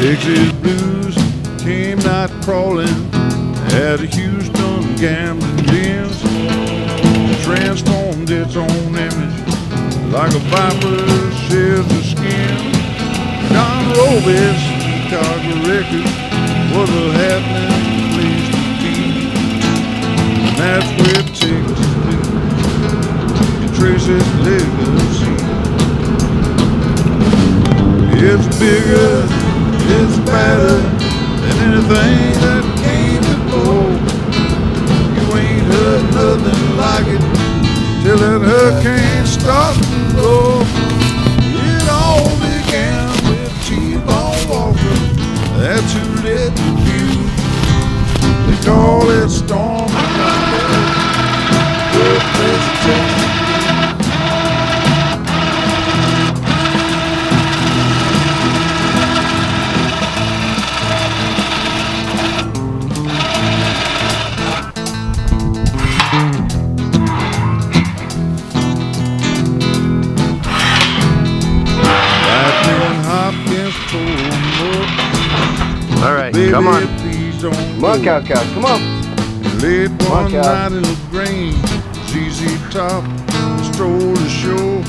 Texas blues came night crawling at a Houston gambling dens. Transformed its own image like a viper sheds the skin. Don Robles, Chicago Records, was a happening place to be. And that's where Texas blues can trace its legacy. It's bigger, it's better than anything that came before. You ain't heard nothing like it till that hurricane starts to blow. It all began with T-Bone Walker. That's who lit the fuse. They call it Storm and Thunder. Birthplace of Texas. All right, come on. Come on, cow, come on. Late one cow. night in the grain, ZZ Top strolled the show.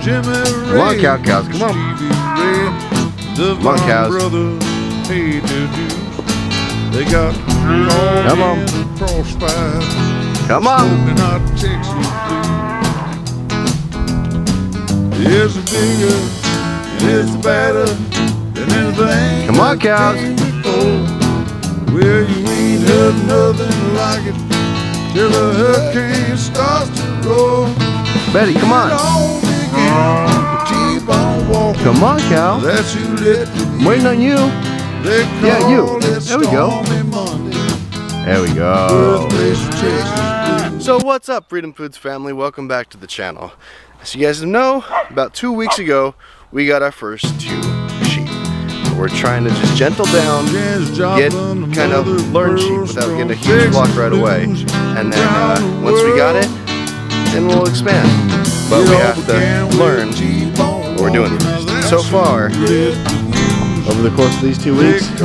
Jimmy Ray, Come on, cows, come on. Stevie Ray, the Come on, Von cows. brothers paid their dues. They got Come caught on. in the crossfire, Come on. smoking hot Texas blue. It's bigger, it's better than anything. Come on, that cows. came before. Well, you ain't heard nothing like it till the hurricane starts to roll. Betty, come It on. all began with T-Bone Walker. Come on, cow. That's who lit the I'm waiting on you. They Yeah, you. call it There we go. Stormy Monday. There we go. Birthplace of Texas blues. So what's up, Freedom Foods family? Welcome back to the channel. As you guys know, about 2 weeks ago, we got our first 2 sheep. We're trying to just gentle down, get kind of learn sheep without getting a huge flock right away. And then once we got it, then we'll expand. But we have to learn what we're doing first. So far, over the course of these 2 weeks, these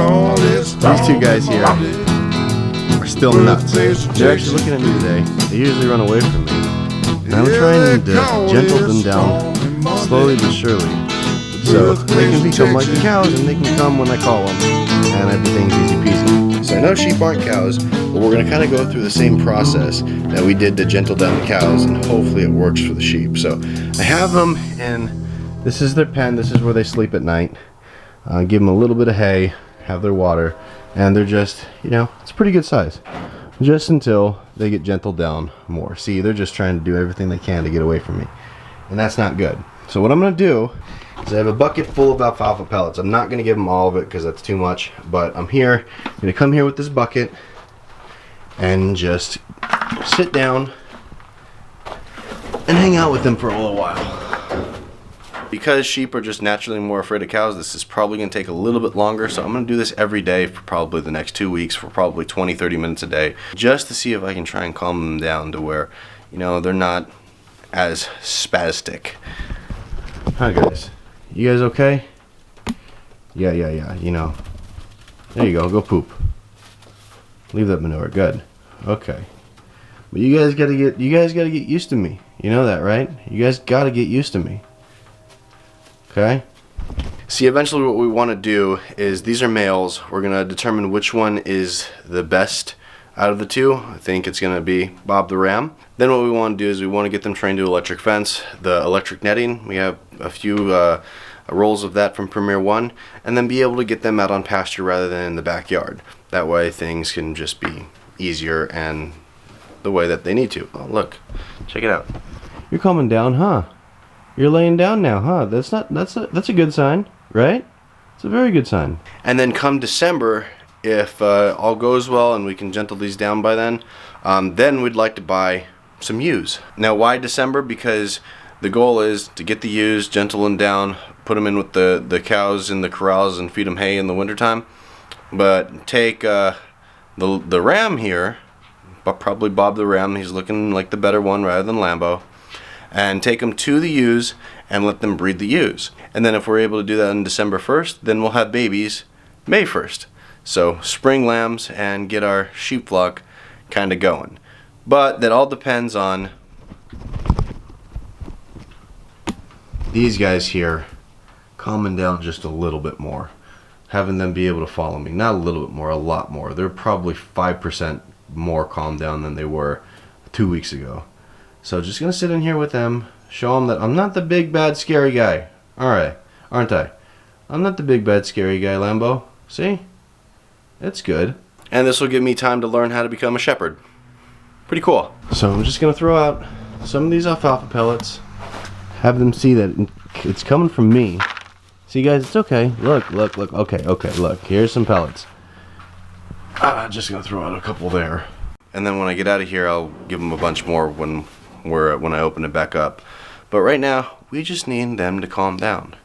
2 guys here are still nuts. They're actually looking at me today. They usually run away from me. And I'm trying to gentle them down slowly but surely, so they can become like the cows and they can come when I call them, and everything's easy peasy. So I know sheep aren't cows, but we're going to kind of go through the same process that we did to gentle down the cows, and hopefully it works for the sheep. So I have them in, this is their pen, this is where they sleep at night. Give them a little bit of hay, have their water, and they're just, you know, it's a pretty good size. Just until they get gentled down more. See, they're just trying to do everything they can to get away from me. And that's not good. So what I'm going to do is I have a bucket full of alfalfa pellets. I'm not going to give them all of it because that's too much. But I'm here. I'm going to come here with this bucket and just sit down and hang out with them for a little while. Because sheep are just naturally more afraid of cows, this is probably going to take a little bit longer, so I'm going to do this every day for probably the next 2 weeks for probably 20-30 minutes a day, just to see if I can try and calm them down to where, you know, they're not as spastic. Hi guys, you guys okay? Yeah, you know. There you go poop. Leave that manure, good. Okay. But you guys gotta get used to me. You know that, right? You guys gotta get used to me. Okay. See, eventually what we want to do is, these are males. We're going to determine which one is the best out of the 2. I think it's going to be Bob the Ram. Then what we want to do is we want to get them trained to electric fence, the electric netting. We have a few rolls of that from Premier One, and then be able to get them out on pasture rather than in the backyard. That way things can just be easier and the way that they need to. Oh, look. Check it out. You're calming down, huh? You're laying down now, huh? That's a good sign, right? It's a very good sign. And then come December, if all goes well and we can gentle these down by then we'd like to buy some ewes. Now, why December? Because the goal is to get the ewes, gentle them down, put them in with the cows in the corrals and feed them hay in the wintertime. But take the ram here, but probably Bob the Ram, he's looking like the better one rather than Lambo, and take them to the ewes and let them breed the ewes. And then if we're able to do that on December 1st, then we'll have babies May 1st. So spring lambs and get our sheep flock kind of going. But that all depends on these guys here calming down just a little bit more. Having them be able to follow me. Not a little bit more, a lot more. They're probably 5% more calmed down than they were 2 weeks ago. So just going to sit in here with them, show them that I'm not the big, bad, scary guy. Alright, aren't I? I'm not the big, bad, scary guy, Lambo. See? It's good. And this will give me time to learn how to become a shepherd. Pretty cool. So I'm just going to throw out some of these alfalfa pellets. Have them see that it's coming from me. See guys, it's okay. Look. Okay, look. Here's some pellets. Just going to throw out a couple there. And then when I get out of here, I'll give them a bunch more when I open it back up. But right now, we just need them to calm down.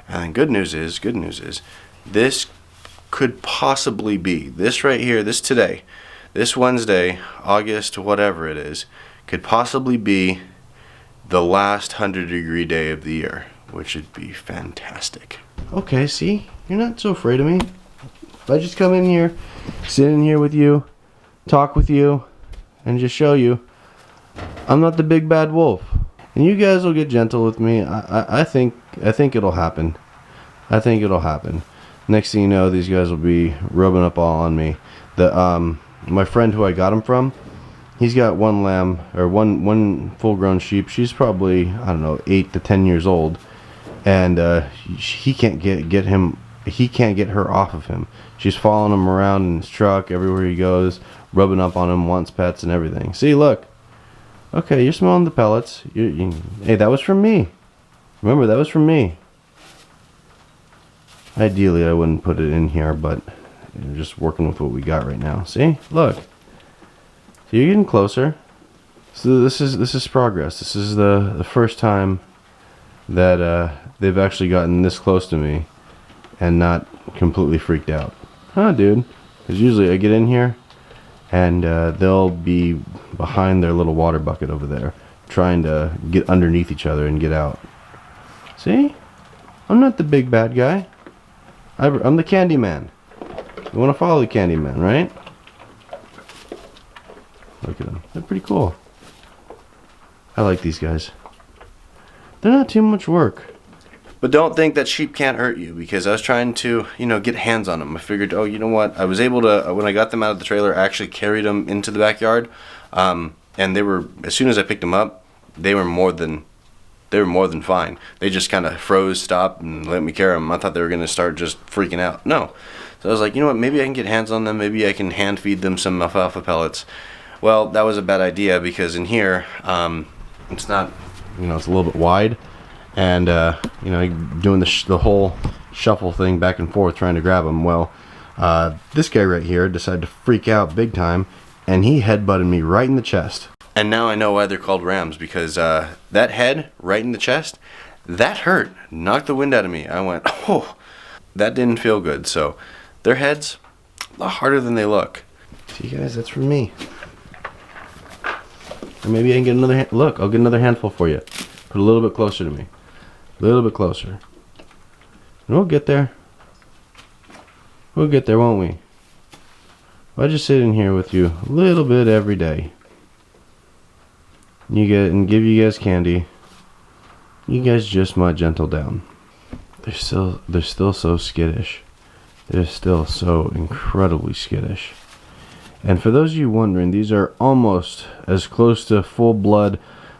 And then good news is, this could possibly be, this right here, this today, this Wednesday, August, whatever it is, could possibly be the last 100-degree day of the year, which would be fantastic. Okay, see? You're not so afraid of me. If I just come in here, sit in here with you, talk with you, and just show you I'm not the big bad wolf. And you guys will get gentle with me. I think it'll happen. I think it'll happen. Next thing you know, these guys will be rubbing up all on me. My friend who I got them from, he's got one lamb, or one full-grown sheep. She's probably, I don't know, 8 to 10 years old, and he can't get her off of him. She's following him around in his truck everywhere he goes, rubbing up on him, wants pets and everything. See, look. Okay, you're smelling the pellets. Hey, that was from me. Remember, that was from me. Ideally, I wouldn't put it in here, but I'm just working with what we got right now. See? Look. So you're getting closer. So this is progress. This is the first time that they've actually gotten this close to me and not completely freaked out. Huh, dude? Because usually I get in here and they'll be behind their little water bucket over there trying to get underneath each other and get out. See? I'm not the big bad guy. I'm the candy man. You want to follow the candy man, right? Look at them. They're pretty cool. I like these guys. They're not too much work. But don't think that sheep can't hurt you, because I was trying to, get hands on them. I figured, oh, you know what? I was able to, when I got them out of the trailer, I actually carried them into the backyard. And they were, as soon as I picked them up, they were more than fine. They just kind of froze, stopped, and let me carry them. I thought they were going to start just freaking out. No. So I was like, you know what? Maybe I can get hands on them. Maybe I can hand feed them some alfalfa pellets. Well, that was a bad idea, because in here, it's not, it's a little bit wide. And, doing the whole shuffle thing back and forth trying to grab them. Well, this guy right here decided to freak out big time, and he headbutted me right in the chest. And now I know why they're called rams, because that head right in the chest, that hurt. Knocked the wind out of me. I went, oh, that didn't feel good. So their heads, a lot harder than they look. See, guys, that's from me. Or maybe I can get another look, I'll get another handful for you. Put a little bit closer to me. A little bit closer. And we'll get there. We'll get there, won't we? I'll just sit in here with you a little bit every day. And give you guys candy. You guys just might gentle down. They're still so skittish. They're still so incredibly skittish. And for those of you wondering, these are almost as close to full-blood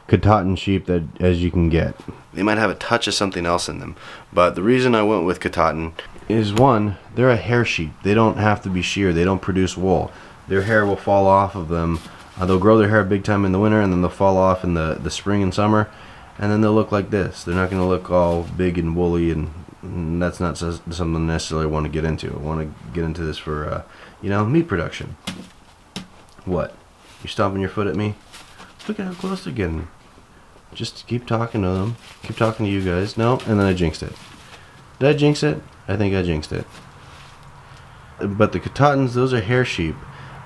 Katahdin sheep as you can get. They might have a touch of something else in them, but the reason I went with Katahdin is, one, they're a hair sheep. They don't have to be sheared. They don't produce wool. Their hair will fall off of them. They'll grow their hair big time in the winter, and then they'll fall off in the spring and summer, and then they'll look like this. They're not going to look all big and woolly, and that's not something I necessarily want to get into. I want to get into this for meat production. What? You stomping your foot at me? Look at how close they're getting. Just keep talking to them. Keep talking to you guys. No, and then I jinxed it. Did I jinx it? I think I jinxed it. But the Katahdins, those are hair sheep.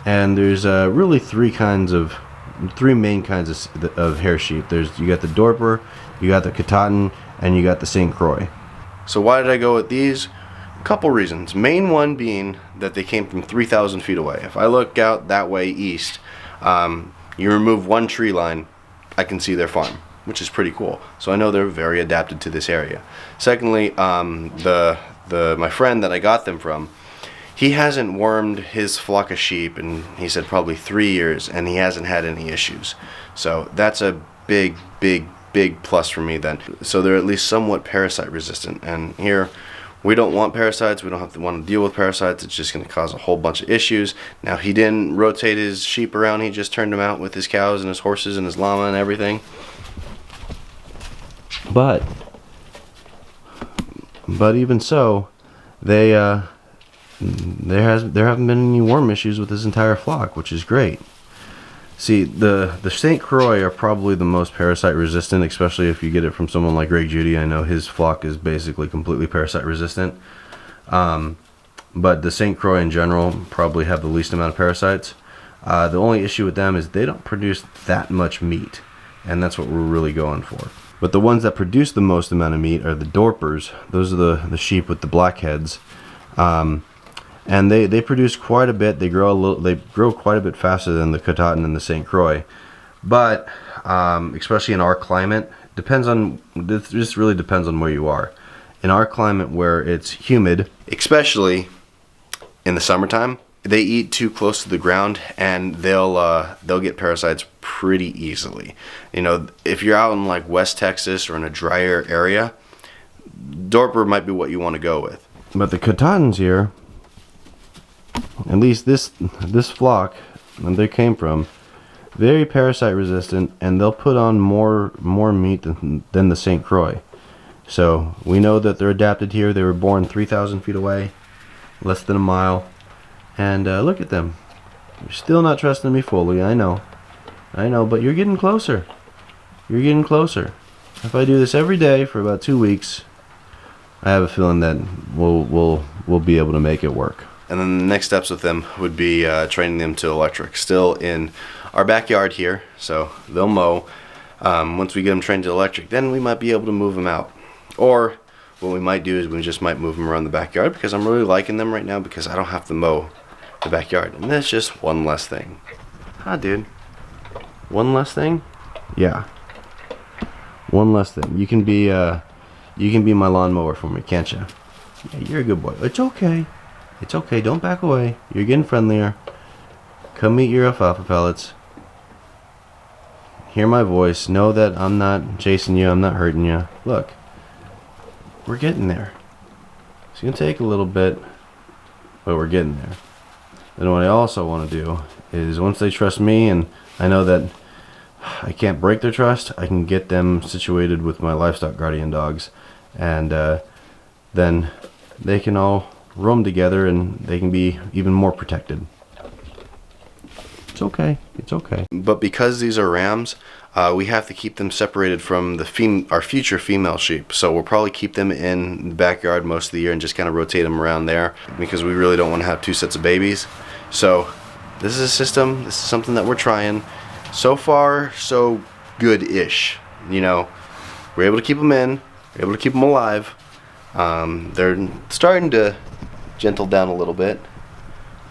And there's really three main kinds of hair sheep. You got the Dorper, you got the Katahdin, and you got the St. Croix. So why did I go with these? Couple reasons. Main one being that they came from 3,000 feet away. If I look out that way east, you remove one tree line, I can see their farm, which is pretty cool. So I know they're very adapted to this area. Secondly, my friend that I got them from, he hasn't wormed his flock of sheep in, he said, probably 3 years, and he hasn't had any issues. So that's a big plus for me then. So they're at least somewhat parasite resistant. And here, we don't want parasites. We don't have to want to deal with parasites. It's just going to cause a whole bunch of issues. Now, he didn't rotate his sheep around. He just turned them out with his cows and his horses and his llama and everything. But even so, there haven't been any worm issues with this entire flock, which is great. See, the St. Croix are probably the most parasite resistant, especially if you get it from someone like Greg Judy. I know his flock is basically completely parasite resistant. But the St. Croix in general probably have the least amount of parasites. The only issue with them is they don't produce that much meat, and that's what we're really going for. But the ones that produce the most amount of meat are the Dorpers. Those are the sheep with the blackheads. And they produce quite a bit. They grow quite a bit faster than the Katahdin and the St. Croix. But especially in our climate, this just really depends on where you are. In our climate where it's humid, especially in the summertime, they eat too close to the ground, and they'll get parasites pretty easily. You know, if you're out in like West Texas or in a drier area, Dorper might be what you want to go with. But the Katahdins here, at least this flock that they came from, very parasite resistant, and they'll put on more meat than the St. Croix. So we know that they're adapted here. They were born 3,000 feet away, less than a mile, and look at them. You're still not trusting me fully. I know, but you're getting closer. You're getting closer. If I do this every day for about 2 weeks, I have a feeling that we'll be able to make it work. And then the next steps with them would be training them to electric. Still in our backyard here, so they'll mow. Once we get them trained to electric, then we might be able to move them out. Or what we might do is we just might move them around the backyard, because I'm really liking them right now because I don't have to mow the backyard. And that's just one less thing. Huh, dude? One less thing? Yeah. One less thing. You can be my lawnmower for me, can't you? Yeah, you're a good boy. It's okay. It's okay. Don't back away. You're getting friendlier. Come eat your alfalfa pellets. Hear my voice. Know that I'm not chasing you. I'm not hurting you. Look. We're getting there. It's going to take a little bit, but we're getting there. And what I also want to do is, once they trust me and I know that I can't break their trust, I can get them situated with my livestock guardian dogs, and then they can all roam together and they can be even more protected. It's okay. It's okay. But because these are rams, we have to keep them separated from our future female sheep. So we'll probably keep them in the backyard most of the year and just kind of rotate them around there, because we really don't want to have 2 sets of babies. So this is a system. This is something that we're trying. So far, so good-ish. You know, we're able to keep them in. We're able to keep them alive. They're starting to gentle down a little bit,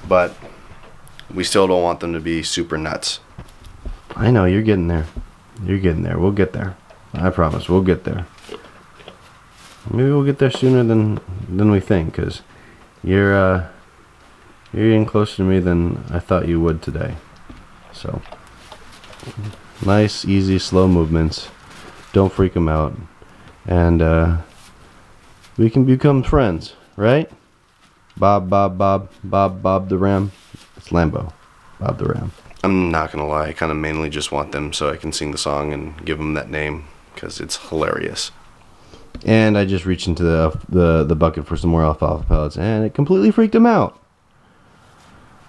but we still don't want them to be super nuts. I know, you're getting there. You're getting there. We'll get there. I promise, we'll get there. Maybe we'll get there sooner than we think, because you're getting closer to me than I thought you would today. So, nice, easy, slow movements. Don't freak them out. And we can become friends, right? Bob the Ram. It's Lambo. Bob the Ram. I'm not gonna lie, I kind of mainly just want them so I can sing the song and give them that name, because it's hilarious. And I just reached into the bucket for some more alfalfa pellets, and it completely freaked him out.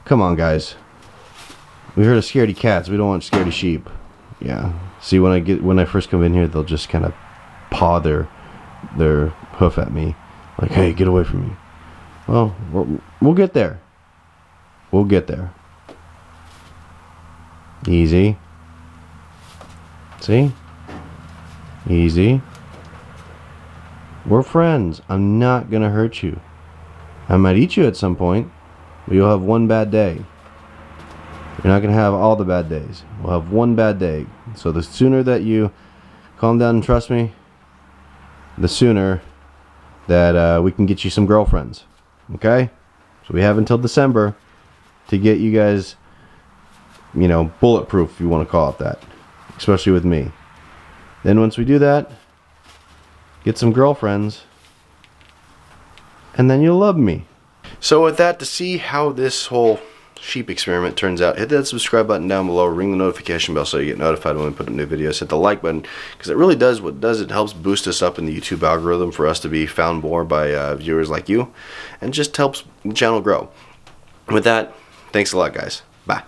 Come on, guys. We heard of scaredy cats. We don't want scaredy sheep. Yeah. See, when I first come in here, they'll just kind of paw their hoof at me, like, "Hey, get away from me." Well, we'll get there. We'll get there. Easy. See? Easy. We're friends. I'm not gonna hurt you. I might eat you at some point, but you'll have one bad day. You're not going to have all the bad days. We'll have one bad day. So the sooner that you calm down and trust me, the sooner that we can get you some girlfriends. Okay? So we have until December to get you guys, you know, bulletproof, if you want to call it that. Especially with me. Then once we do that, get some girlfriends, and then you'll love me. So with that, to see how this whole sheep experiment turns out, hit that subscribe button down below, ring the notification bell so you get notified when we put up new videos, hit the like button, because it really does what it does. It helps boost us up in the YouTube algorithm for us to be found more by viewers like you, and just helps the channel grow. With that, thanks a lot, guys. Bye.